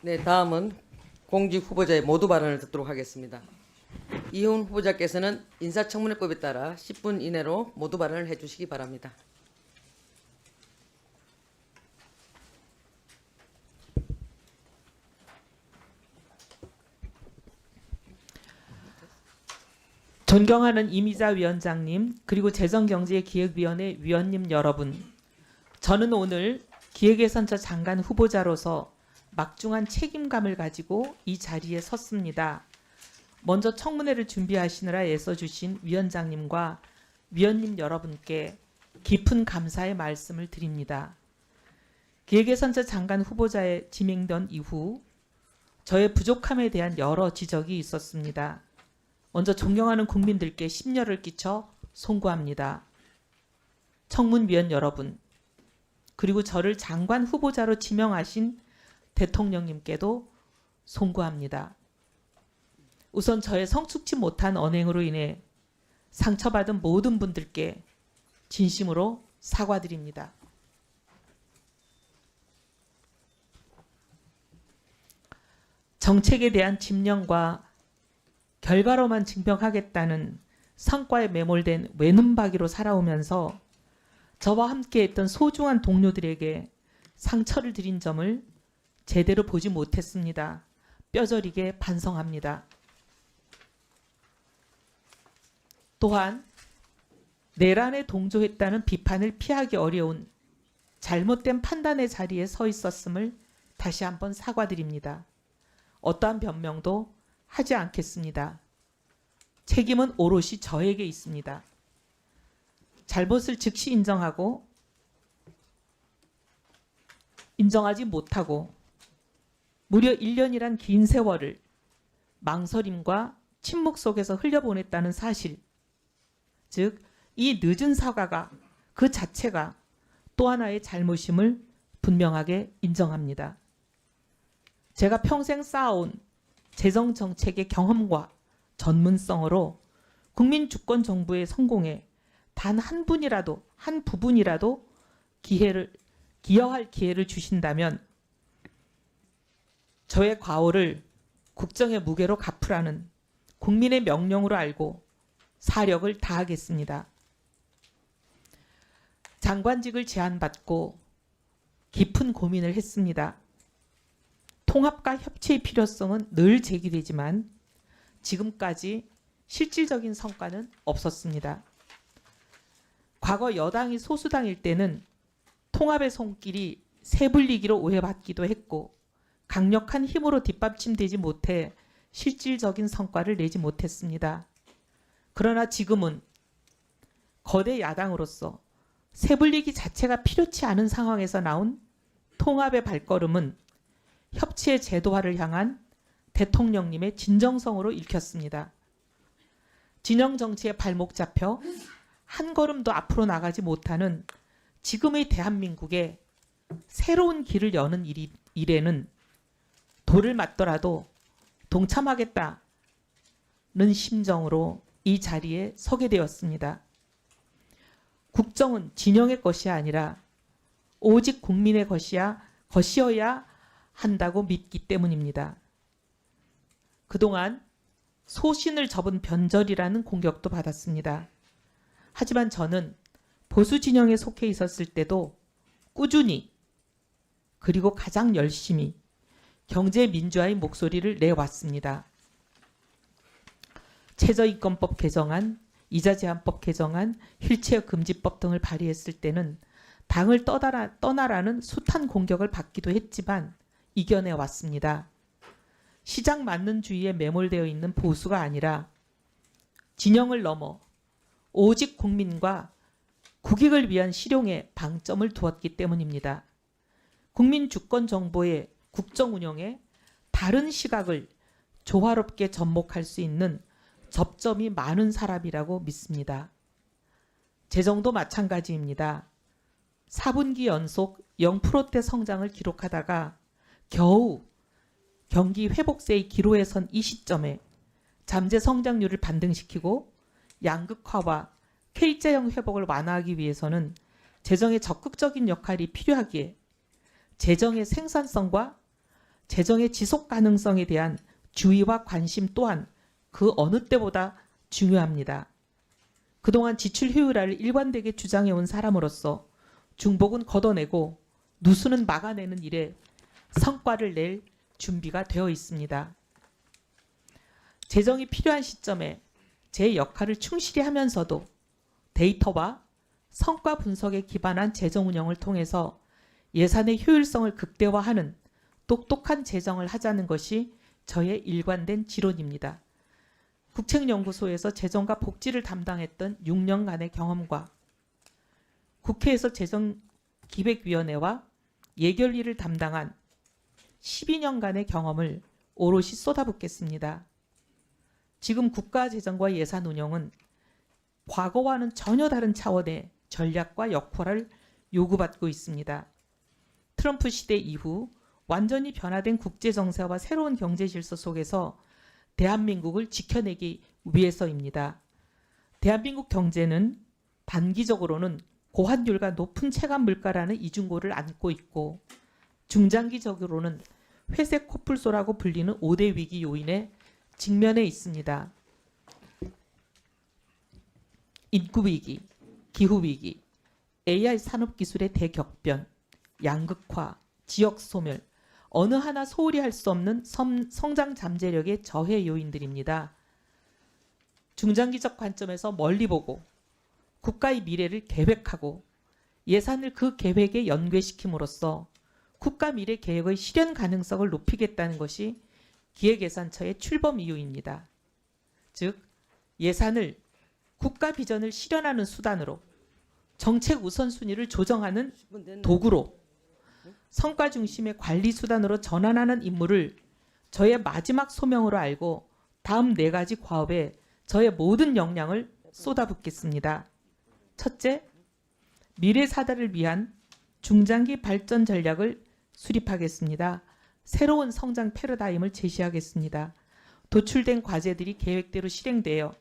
네, 다음은 공직 후보자의 모두 발언을 듣도록 하겠습니다. 이훈 후보자께서는 인사청문회법에 따라 10분 이내로 모두 발언을 해주시기 바랍니다. 존경하는 이미자 위원장님, 그리고 재정경제기획위원회 위원님 여러분, 저는 오늘 기획예산처 장관 후보자로서 막중한 책임감을 가지고 이 자리에 섰습니다. 먼저 청문회를 준비하시느라 애써주신 위원장님과 위원님 여러분께 깊은 감사의 말씀을 드립니다. 기획예산처 장관 후보자에 지명된 이후 저의 부족함에 대한 여러 지적이 있었습니다. 먼저 존경하는 국민들께 심려를 끼쳐 송구합니다. 청문위원 여러분, 그리고 저를 장관 후보자로 지명하신 대통령님께도 송구합니다. 우선 저의 성숙치 못한 언행으로 인해 상처받은 모든 분들께 진심으로 사과드립니다. 정책에 대한 집념과 결과로만 증명하겠다는 성과에 매몰된 외눈박이로 살아오면서 저와 함께했던 소중한 동료들에게 상처를 드린 점을 제대로 보지 못했습니다. 뼈저리게 반성합니다. 또한 내란에 동조했다는 비판을 피하기 어려운 잘못된 판단의 자리에 서 있었음을 다시 한번 사과드립니다. 어떠한 변명도 하지 않겠습니다. 책임은 오롯이 저에게 있습니다. 잘못을 즉시 인정하지 못하고 무려 1년이란 긴 세월을 망설임과 침묵 속에서 흘려보냈다는 사실, 즉 이 늦은 사과가 그 자체가 또 하나의 잘못임을 분명하게 인정합니다. 제가 평생 쌓아온 재정정책의 경험과 전문성으로 국민주권 정부의 성공에 단 한 분이라도, 한 부분이라도 기여할 기회를 주신다면 저의 과오를 국정의 무게로 갚으라는 국민의 명령으로 알고 사력을 다하겠습니다. 장관직을 제안받고 깊은 고민을 했습니다. 통합과 협치의 필요성은 늘 제기되지만 지금까지 실질적인 성과는 없었습니다. 과거 여당이 소수당일 때는 통합의 손길이 세불리기로 오해받기도 했고 강력한 힘으로 뒷받침되지 못해 실질적인 성과를 내지 못했습니다. 그러나 지금은 거대 야당으로서 세불리기 자체가 필요치 않은 상황에서 나온 통합의 발걸음은 협치의 제도화를 향한 대통령님의 진정성으로 읽혔습니다. 진영 정치에 발목 잡혀 한 걸음도 앞으로 나가지 못하는 지금의 대한민국에 새로운 길을 여는 일에는 돌을 맞더라도 동참하겠다는 심정으로 이 자리에 서게 되었습니다. 국정은 진영의 것이 아니라 오직 국민의 것이어야 한다고 믿기 때문입니다. 그동안 소신을 접은 변절이라는 공격도 받았습니다. 하지만 저는 보수 진영에 속해 있었을 때도 꾸준히 그리고 가장 열심히 경제 민주화의 목소리를 내왔습니다. 최저임금법 개정안, 이자 제한법 개정안, 휠체어 금지법 등을 발의했을 때는 당을 떠나라는 숱한 공격을 받기도 했지만 이겨내 왔습니다. 시장 만능주의에 매몰되어 있는 보수가 아니라 진영을 넘어 오직 국민과 국익을 위한 실용에 방점을 두었기 때문입니다. 국민 주권 정보의 국정 운영에 다른 시각을 조화롭게 접목할 수 있는 접점이 많은 사람이라고 믿습니다. 재정도 마찬가지입니다. 4분기 연속 0%대 성장을 기록하다가 겨우 경기 회복세의 기로에 선 이 시점에 잠재 성장률을 반등시키고 양극화와 K자형 회복을 완화하기 위해서는 재정의 적극적인 역할이 필요하기에 재정의 생산성과 재정의 지속 가능성에 대한 주의와 관심 또한 그 어느 때보다 중요합니다. 그동안 지출 효율화를 일관되게 주장해온 사람으로서 중복은 걷어내고 누수는 막아내는 일에 성과를 낼 준비가 되어 있습니다. 재정이 필요한 시점에 제 역할을 충실히 하면서도 데이터와 성과 분석에 기반한 재정 운영을 통해서 예산의 효율성을 극대화하는 똑똑한 재정을 하자는 것이 저의 일관된 지론입니다. 국책연구소에서 재정과 복지를 담당했던 6년간의 경험과 국회에서 재정기획위원회와 예결위를 담당한 12년간의 경험을 오롯이 쏟아붓겠습니다. 지금 국가재정과 예산 운영은 과거와는 전혀 다른 차원의 전략과 역할을 요구받고 있습니다. 트럼프 시대 이후 완전히 변화된 국제정세와 새로운 경제질서 속에서 대한민국을 지켜내기 위해서입니다. 대한민국 경제는 단기적으로는 고환율과 높은 체감 물가라는 이중고를 안고 있고 중장기적으로는 회색 코뿔소라고 불리는 5대 위기 요인에 직면해 있습니다. 인구위기, 기후위기, AI 산업기술의 대격변, 양극화, 지역소멸, 어느 하나 소홀히 할 수 없는 성장 잠재력의 저해 요인들입니다. 중장기적 관점에서 멀리 보고 국가의 미래를 계획하고 예산을 그 계획에 연계시킴으로써 국가 미래 계획의 실현 가능성을 높이겠다는 것이 기획예산처의 출범 이유입니다. 즉 예산을 국가 비전을 실현하는 수단으로 정책 우선순위를 조정하는 도구로 성과 중심의 관리 수단으로 전환하는 임무를 저의 마지막 소명으로 알고 다음 4가지 과업에 저의 모든 역량을 쏟아붓겠습니다. 첫째, 미래 사다를 위한 중장기 발전 전략을 수립하겠습니다. 새로운 성장 패러다임을 제시하겠습니다. 도출된 과제들이 계획대로 실행되어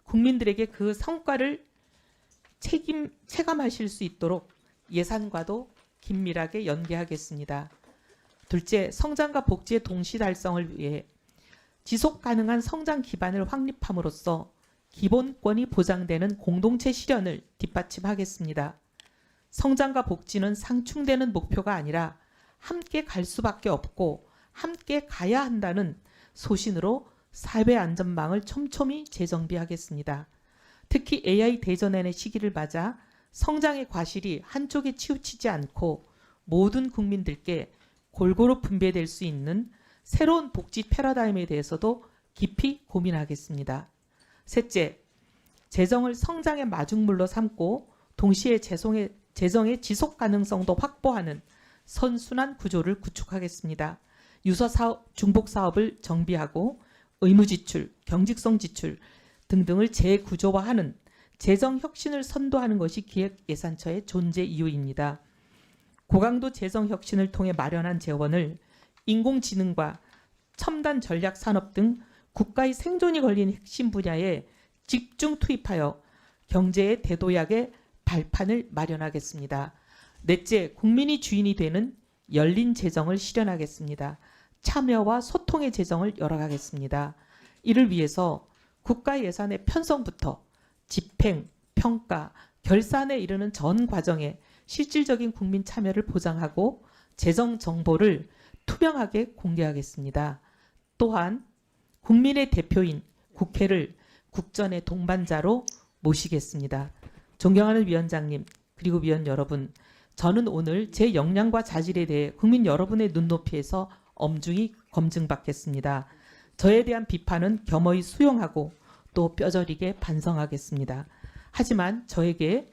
국민들에게 그 성과를 체감하실 수 있도록 예산과도 긴밀하게 연계하겠습니다. 둘째, 성장과 복지의 동시 달성을 위해 지속 가능한 성장 기반을 확립함으로써 기본권이 보장되는 공동체 실현을 뒷받침하겠습니다. 성장과 복지는 상충되는 목표가 아니라 함께 갈 수밖에 없고 함께 가야 한다는 소신으로 사회 안전망을 촘촘히 재정비하겠습니다. 특히 AI 대전환의 시기를 맞아 성장의 과실이 한쪽에 치우치지 않고 모든 국민들께 골고루 분배될 수 있는 새로운 복지 패러다임에 대해서도 깊이 고민하겠습니다. 셋째, 재정을 성장의 마중물로 삼고 동시에 재정의 지속 가능성도 확보하는 선순환 구조를 구축하겠습니다. 유사 사업, 중복 사업을 정비하고 의무 지출, 경직성 지출 등등을 재구조화하는 재정 혁신을 선도하는 것이 기획예산처의 존재 이유입니다. 고강도 재정 혁신을 통해 마련한 재원을 인공지능과 첨단 전략 산업 등 국가의 생존이 걸린 핵심 분야에 집중 투입하여 경제의 대도약의 발판을 마련하겠습니다. 넷째, 국민이 주인이 되는 열린 재정을 실현하겠습니다. 참여와 소통의 재정을 열어가겠습니다. 이를 위해서 국가 예산의 편성부터 집행, 평가, 결산에 이르는 전 과정에 실질적인 국민 참여를 보장하고 재정 정보를 투명하게 공개하겠습니다. 또한 국민의 대표인 국회를 국전의 동반자로 모시겠습니다. 존경하는 위원장님 그리고 위원 여러분, 저는 오늘 제 역량과 자질에 대해 국민 여러분의 눈높이에서 엄중히 검증받겠습니다. 저에 대한 비판은 겸허히 수용하고 또 뼈저리게 반성하겠습니다. 하지만 저에게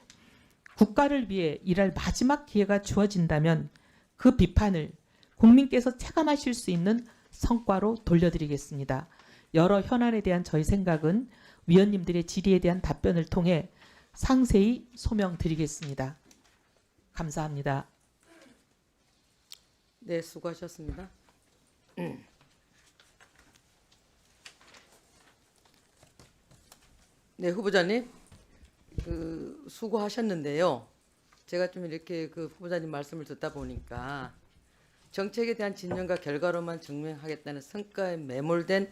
국가를 위해 일할 마지막 기회가 주어진다면 그 비판을 국민께서 체감하실 수 있는 성과로 돌려드리겠습니다. 여러 현안에 대한 저희 생각은 위원님들의 질의에 대한 답변을 통해 상세히 소명드리겠습니다. 감사합니다. 네, 수고하셨습니다. 네, 후보자님, 수고하셨는데요. 제가 좀 이렇게 후보자님 말씀을 듣다 보니까 정책에 대한 진정과 결과로만 증명하겠다는 성과에 매몰된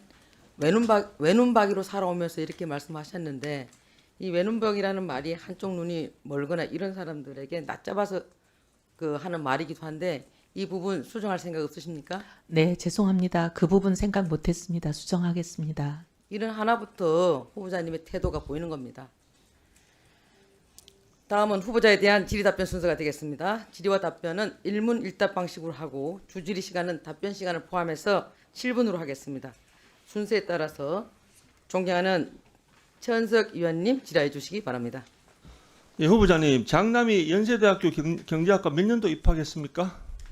외눈박이로 살아오면서 이렇게 말씀하셨는데 이 외눈박이라는 말이 한쪽 눈이 멀거나 이런 사람들에게 낮잡아서 하는 말이기도 한데 이 부분 수정할 생각 없으십니까? 네, 죄송합니다. 그 부분 생각 못했습니다. 수정하겠습니다. 이런 하나부터 후보자님의 태도가 보이는 겁니다. 다음은 후보자에 대한 질의 답변 순서가 되겠습니다. 질의와 답변은 일문일답 방식으로 하고 주질의 시간은 답변 시간을 포함해서 7분으로 하겠습니다. 순서에 따라서 존경하는 최은석 의원님 질의해 주시기 바랍니다. 예, 후보자님, 장남이 연세대학교 경제학과 몇 년도 입학했습니까?